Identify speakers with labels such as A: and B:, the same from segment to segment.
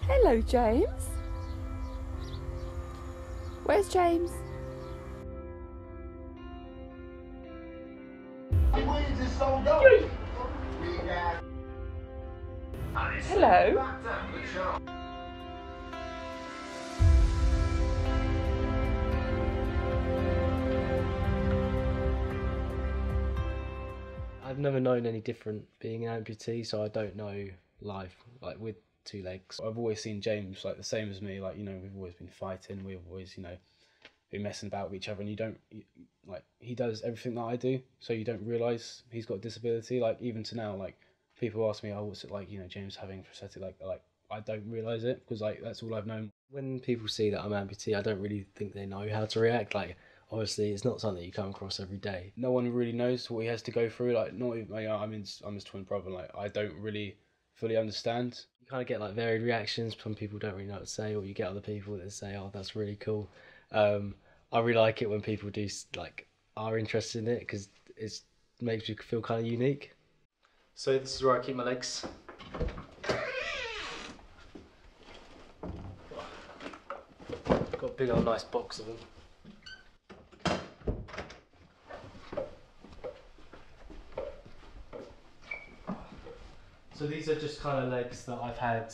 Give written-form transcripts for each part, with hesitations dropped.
A: Hello, James. Where's James? Hello.
B: I've never known any different being an amputee, so I don't know life like with two legs. I've always seen James like the same as me, like, you know, we've always been fighting, we've always, you know, been messing about with each other, and you don't like, he does everything that I do, so you don't realise he's got a disability. Like, even to now, like, people ask me, oh, what's it like, you know, James having a prosthetic, like I don't realise it, because like that's all I've known. When people see that I'm amputee, I don't really think they know how to react. Like, obviously it's not something you come across every day. No one really knows what he has to go through. Like, not even, like, I'm his twin brother. Like, I don't really fully understand. You kind of get like varied reactions. Some people don't really know what to say, or you get other people that say, oh, that's really cool. I really like it when people do like are interested in it, because it makes you feel kind of unique. So this is where I keep my legs. Got a big old nice box of them. So these are just kind of legs that I've had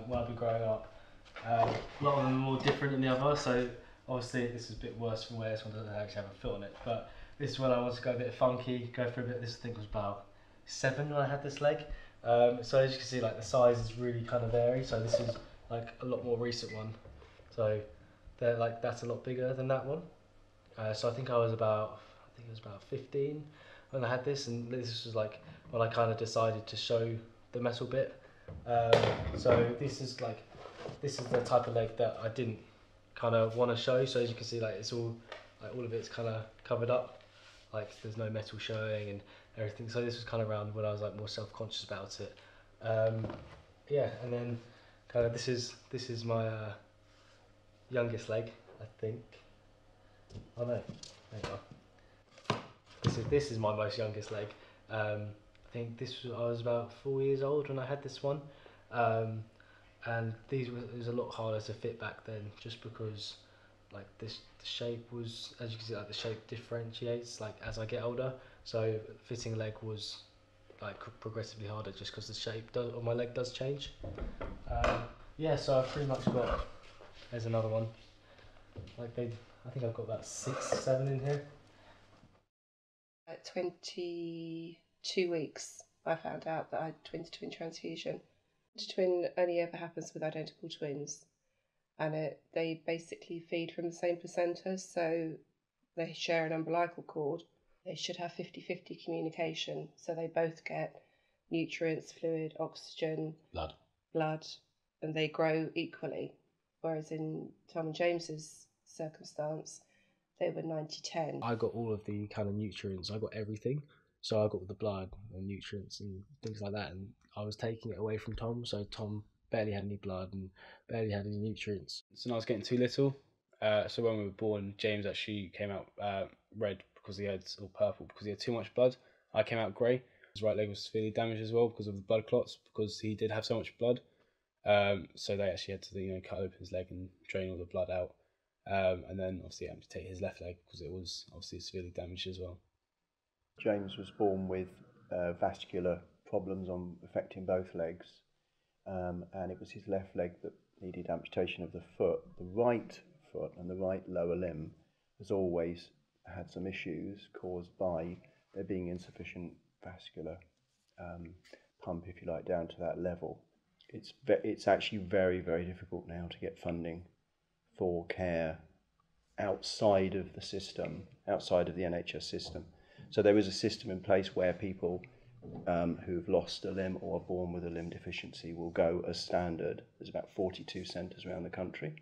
B: when I've been growing up. A lot of them are more different than the other, so obviously this is a bit worse from where this one doesn't actually have a foot on it, but this is when I wanted to go a bit funky, go for a bit. This I think was about 7 when I had this leg. So as you can see, like, the size is really kind of vary. So this is like a lot more recent one. So they're like, that's a lot bigger than that one. So I think it was about 15 when I had this, and this was like when I kind of decided to show the metal bit. So this is the type of leg that I didn't kind of want to show. So as you can see, like, it's all of it's kind of covered up, like there's no metal showing and everything. So this was kind of around when I was like more self-conscious about it. Yeah, and then kind of this is my youngest leg, I think. Oh no, there you go. This is my most youngest leg. I think I was about 4 years old when I had this one, and it was a lot harder to fit back then, just because like the shape was, as you can see, like the shape differentiates like as I get older. So fitting a leg was like progressively harder, just because the shape of my leg does change. Yeah, so I've pretty much got. There's another one. I think I've got about 6, 7 in here.
C: At 22 weeks, I found out that I had twin-to-twin transfusion. Twin only ever happens with identical twins, and they basically feed from the same placenta, so they share an umbilical cord. They should have 50-50 communication, so they both get nutrients, fluid, oxygen, blood, and they grow equally. Whereas in Tom and James's circumstance, they were 90-10.
B: I got all of the kind of nutrients. I got everything. So I got the blood and nutrients and things like that, and I was taking it away from Tom. So Tom barely had any blood and barely had any nutrients. So I was getting too little. So when we were born, James actually came out red because or purple because he had too much blood. I came out grey. His right leg was severely damaged as well because of the blood clots, because he did have so much blood. So they actually had to, cut open his leg and drain all the blood out. And then obviously amputate his left leg because it was obviously severely damaged as well.
D: James was born with vascular problems affecting both legs, and it was his left leg that needed amputation of the foot. The right foot and the right lower limb has always had some issues caused by there being insufficient vascular pump, if you like, down to that level. It's actually very, very difficult now to get funding for care outside of the system, outside of the NHS system. So there is a system in place where people who've lost a limb or are born with a limb deficiency will go as standard. There's about 42 centres around the country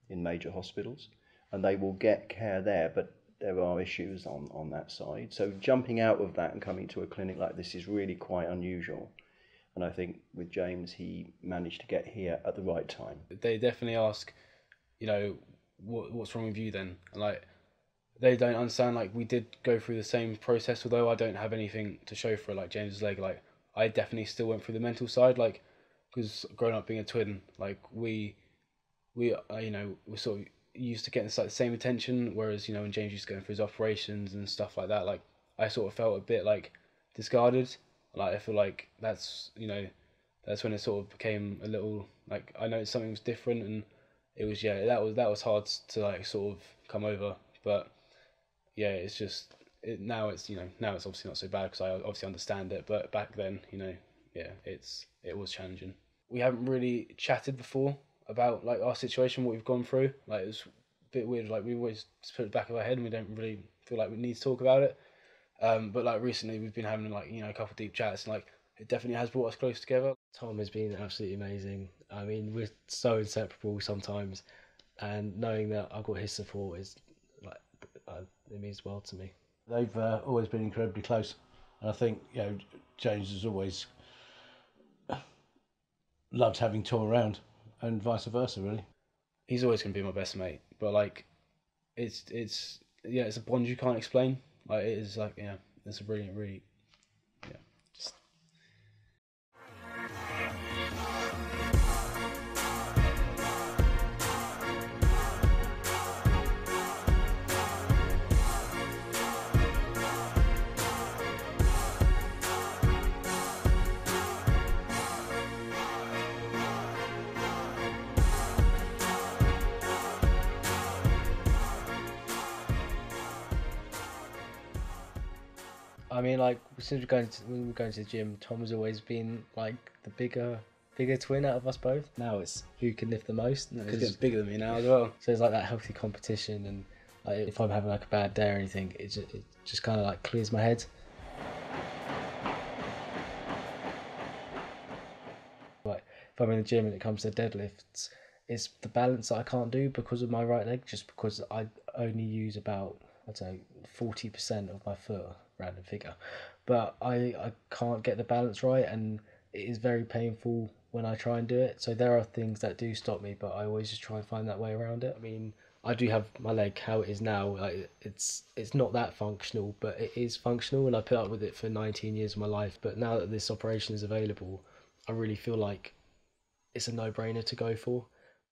D: in major hospitals, and they will get care there, but there are issues on that side. So jumping out of that and coming to a clinic like this is really quite unusual. And I think with James, he managed to get here at the right time.
B: They definitely ask, what's wrong with you then? And they don't understand, we did go through the same process, although I don't have anything to show for it, like James's leg. I definitely still went through the mental side, like, because growing up being a twin, like we're sort of used to getting like the same attention, whereas when James used to go for his operations and stuff like that, like I sort of felt a bit like discarded. Like I feel like that's when it sort of became a little like I noticed something was different, and it was that was hard to like sort of come over, but yeah, it's just now it's obviously not so bad because I obviously understand it, but back then yeah, it was challenging. We haven't really chatted before about like our situation, what we've gone through. Like it was a bit weird. Like we always just put it back of our head, and we don't really feel like we need to talk about it. But like recently, we've been having like a couple of deep chats, and like it definitely has brought us close together.
E: Tom has been absolutely amazing. I mean, we're so inseparable sometimes, and knowing that I've got his support is like it means the world to me.
F: They've always been incredibly close, and I think James has always loved having Tom around, and vice versa, really.
B: He's always gonna be my best mate, but like it's it's a bond you can't explain. Like it is like it's a really just.
E: I mean, like since when we were going to the gym, Tom has always been like the bigger twin out of us both. Now it's who can lift the most.
B: He's getting bigger than me now as well.
E: So it's like that healthy competition, and like if I'm having like a bad day or anything, it just kind of like clears my head. Like if I'm in the gym and it comes to deadlifts, it's the balance that I can't do because of my right leg, just because I only use about, I'd say, 40% of my foot, random figure, but I can't get the balance right, and it is very painful when I try and do it. So there are things that do stop me, but I always just try and find that way around it. I mean, I do have my leg how it is now. Like it's not that functional, but it is functional, and I put up with it for 19 years of my life. But now that this operation is available, I really feel like it's a no-brainer to go for.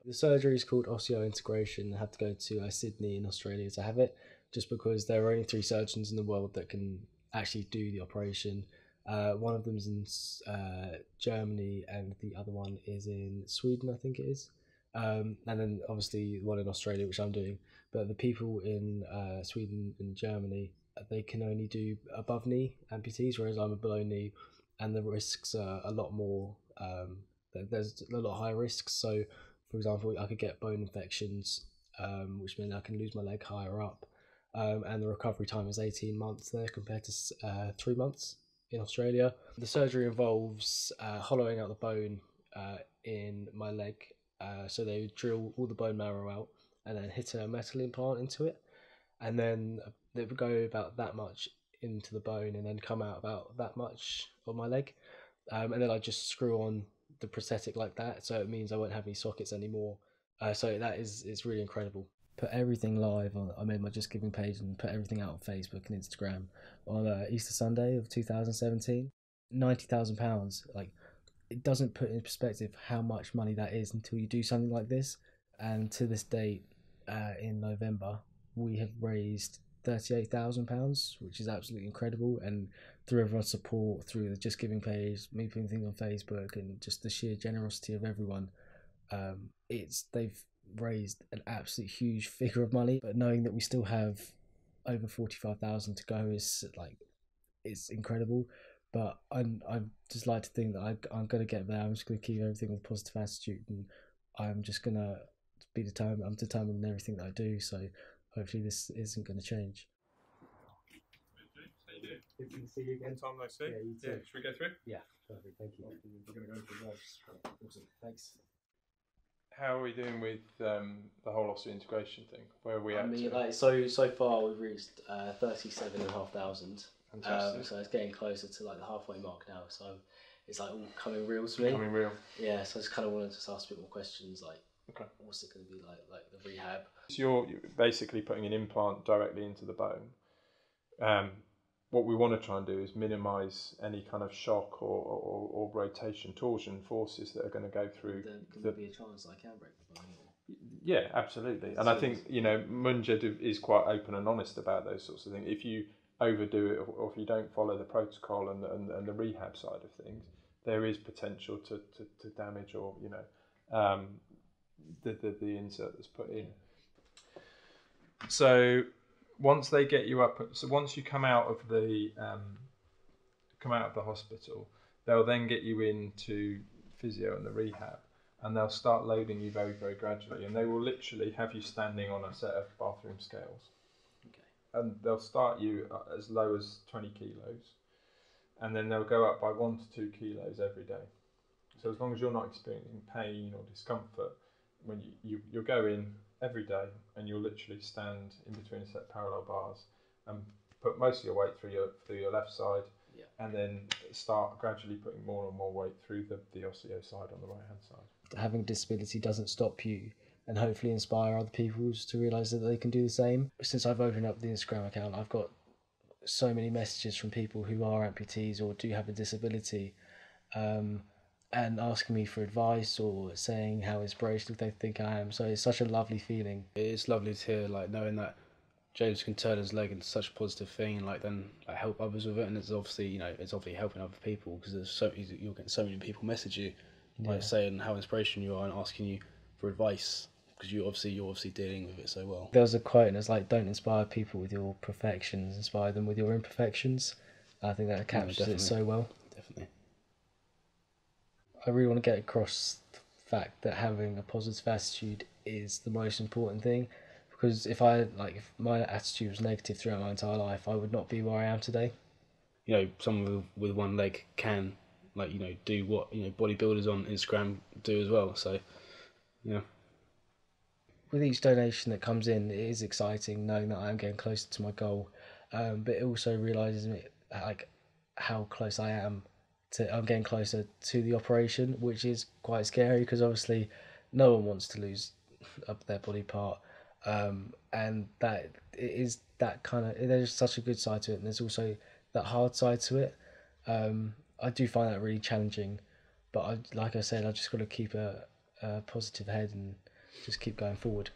E: The surgery is called osseointegration. I have to go to Sydney in Australia to have it, just because there are only 3 surgeons in the world that can actually do the operation. One of them is in Germany, and the other one is in Sweden, I think it is. And then obviously one in Australia, which I'm doing. But the people in Sweden and Germany, they can only do above knee amputees, whereas I'm a below knee, and the risks are a lot more. There's a lot higher risks. So, for example, I could get bone infections, which means I can lose my leg higher up. And the recovery time is 18 months there compared to 3 months in Australia. The surgery involves hollowing out the bone in my leg. So they would drill all the bone marrow out and then hit a metal implant into it. And then it would go about that much into the bone and then come out about that much on my leg. And then I just screw on the prosthetic like that. So it means I won't have any sockets anymore. So it's really incredible. Put everything live on. I made my Just Giving page and put everything out on Facebook and Instagram on Easter Sunday of 2017. £90,000. Like, it doesn't put in perspective how much money that is until you do something like this. And to this date, in November, we have raised £38,000, which is absolutely incredible. And through everyone's support, through the Just Giving page, me putting things on Facebook, and just the sheer generosity of everyone, they've raised an absolute huge figure of money. But knowing that we still have over 45,000 to go is like, it's incredible. But I'm just like to think that I'm going to get there. I'm just going to keep everything with a positive attitude, and I'm just going to be determined. I'm determined in everything that I do. So hopefully this isn't going to change.
G: Good to see you again. Tom, nice to see you. Yeah, you too. Should we go through?
E: Yeah, perfect. Thank you.
G: We're going to go through that.
E: Awesome. Thanks.
G: How are we doing with the whole osseointegration thing? Where are we at?
E: I mean, like so far we've reached 37,500.
G: Fantastic.
E: So it's getting closer to like the halfway mark now. So it's like all coming real to me.
G: Coming real.
E: Yeah. So I just kind of wanted to ask a bit more questions, like,
G: okay,
E: what's it going to be like the rehab?
G: So you're basically putting an implant directly into the bone, what we want to try and do is minimise any kind of shock or rotation, torsion forces that are going to go through.
E: There could be a chance I can break the bone.
G: Yeah, absolutely. And I think, Munja is quite open and honest about those sorts of things. If you overdo it, or if you don't follow the protocol and the rehab side of things, there is potential to damage or, the insert that's put in. So once they get you up, so once you come out of the hospital, they'll then get you into physio and the rehab, and they'll start loading you very, very gradually, and they will literally have you standing on a set of bathroom scales.
E: Okay.
G: And they'll start you as low as 20 kilos, and then they'll go up by 1 to 2 kilos every day. So as long as you're not experiencing pain or discomfort, when you'll go in every day, and you'll literally stand in between a set of parallel bars and put most of your weight through your left side, and then start gradually putting more and more weight through the osteo side on the right hand side.
E: Having a disability doesn't stop you, and hopefully inspire other people to realise that they can do the same. Since I've opened up the Instagram account, I've got so many messages from people who are amputees or do have a disability, and asking me for advice or saying how inspirational they think I am. So it's such a lovely feeling.
F: It's lovely to hear, like, knowing that James can turn his leg into such a positive thing, and then help others with it. And it's obviously, it's obviously helping other people, because you're getting so many people message you, saying how inspirational you are and asking you for advice, because you're obviously dealing with it so well.
E: There was a quote, and it's like, don't inspire people with your perfections, inspire them with your imperfections. I think that captures it so well.
F: Definitely.
E: I really want to get across the fact that having a positive attitude is the most important thing, because if my attitude was negative throughout my entire life, I would not be where I am today.
F: Someone with one leg can, do what, bodybuilders on Instagram do as well. So,
E: With each donation that comes in, it is exciting knowing that I am getting closer to my goal, but it also realises me how close I am. I'm getting closer to the operation, which is quite scary, because obviously no one wants to lose their body part, and that it is that kind of, there's such a good side to it, and there's also that hard side to it. I do find that really challenging, but like I said, I just got to keep a positive head and just keep going forward.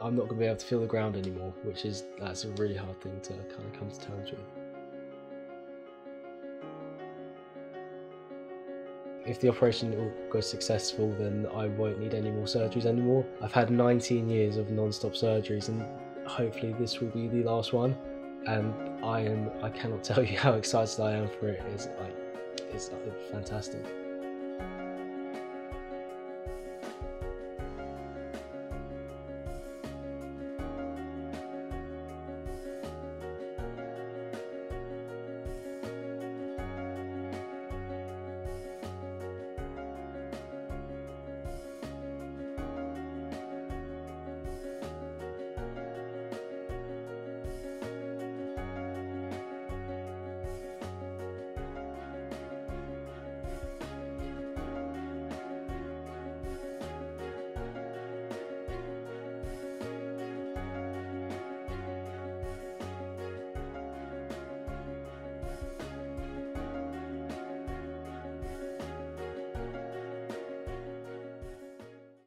E: I'm not going to be able to feel the ground anymore, that's a really hard thing to kind of come to terms with. If the operation goes successful, then I won't need any more surgeries anymore. I've had 19 years of non-stop surgeries, and hopefully this will be the last one. And I cannot tell you how excited I am for it. It's fantastic.